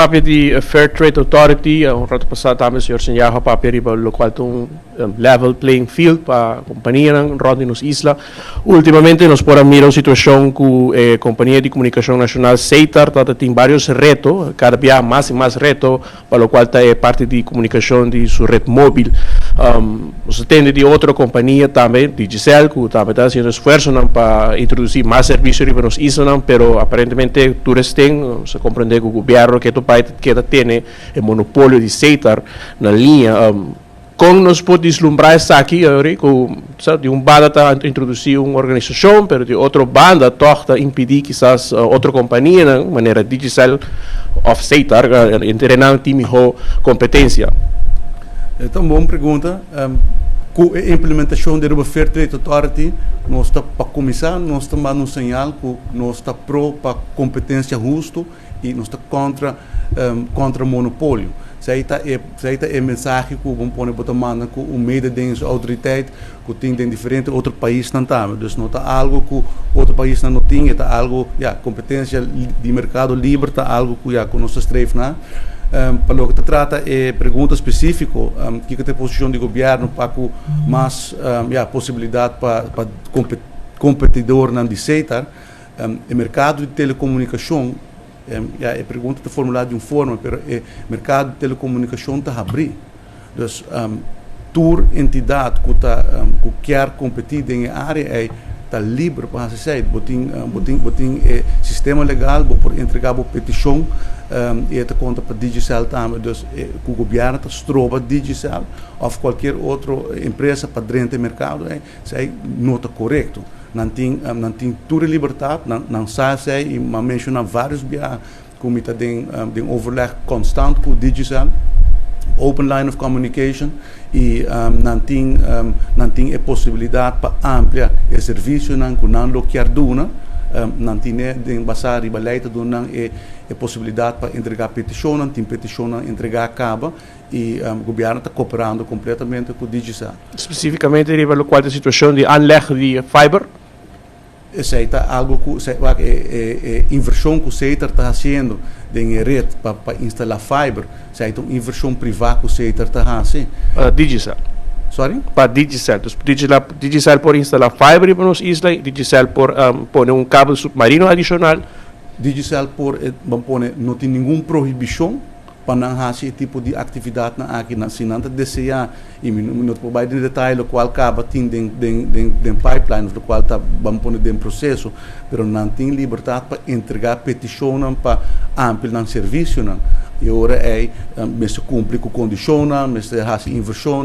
Papel di Fair Trade Authority, un rato passado também o senhor senhor o papel para o qual um level playing field para a companhia rond nos isla. Ultimamente nós podemos mirar a situação com a companhia de comunicação nacional CETAR, tem vários retos, cada dia mais e mais retos, para o qual é parte de comunicação de sua rede móvel. Você tem de outra companhia também, Digicel, que também está fazendo esforço para introduzir mais serviços para os islas, mas aparentemente todos têm, você compreende que o governo que tem o monopólio de CETAR na linha. Como nós podemos deslumbrar isso aqui, de uma banda está a introduzir uma organização, mas de outra banda está a impedir quizás outra companhia, de maneira digital, of CETAR, entrenando time de competência. Então, boa pergunta. Com a implementação da Fair Trade Authority, nós estamos para começar, nós estamos dando um sinal que nós estamos pró para competência justa e nós estamos contra o monopólio. Essa é a mensagem que vamos pôr para tomar com o meio de autoridade que tem em diferentes outros países não tem. Então, não está algo que outro país não tem, está algo, competência de mercado livre, está algo que nós estamos né? Para o que se trata é pergunta específica, que tem a posição do governo para mais possibilidade para competidor não de CETAR, o mercado de telecomunicação. A pergunta está formulada de uma forma, mas o mercado de telecomunicação está a abrir. Então, toda entidade que quer competir em área está livre para fazer isso. Botem sistema legal para entregar a petição e está conta para Digicel também. Então, o governo está trova Digicel ou qualquer outra empresa para dentro do mercado, isso não está correto. Não tem toda a liberdade, não sai e menciona vários bias, como está tem overleg constante com o Digicel, open line of communication e não tem a possibilidade para ampliar o serviço que não quer dar, não tem basar e baleita não a possibilidade para entregar petição, não tem petição entregar a cabo e o governo está cooperando completamente com o Digicel. Especificamente, nível qual é a situação de anleg de fiber? Essa é algo que inversão que o CETAR está fazendo em rede para instalar fiber, essa é uma inversão privada que o CETAR está fazendo. Digicel. Sorry? Para Digicel. Digicel por instalar fiber para as islas, Digicel por pôr cabo submarino adicional. Digicel por não tem nenhuma proibição para não fazer esse tipo de atividade aqui na Sinanta desejar e não pode dar detalhe o qual acaba tem den pipeline do qual está vamos pôr dentro processo, mas não tem liberdade para entregar petição para ampliar o serviço não. E agora mas cumpre com condição, mas faz inversão,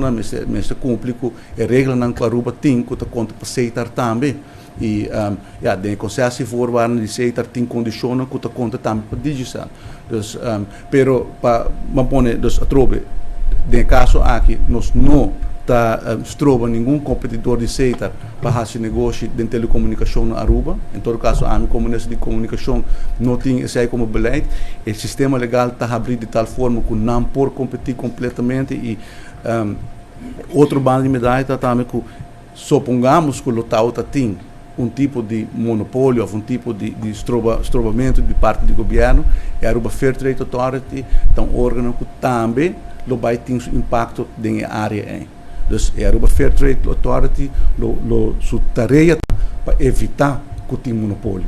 mas cumpre com a regra não que a Aruba tem que está conta para CETAR também. E de concessie voorwaarden die CETAR tem condições que conta também para Digicel. Dus, pero dus atrobe, de caso aqui nós não troba nenhum competidor de CETAR para fazer negócio de telecomunicação na Aruba. Em todo caso, a comunidade de comunicação não tem esse aí como beleid. O sistema legal está abrido de tal forma que não pode competir completamente e outro bando de medalha está também que supongamos que o local tem tipo de monopólio ou tipo de estrobamento de parte do governo, a Aruba Fair Trade Authority é um órgão que também vai ter impacto na área. Então, a Aruba Fair Trade Authority sua tarefa para evitar que tenha monopólio.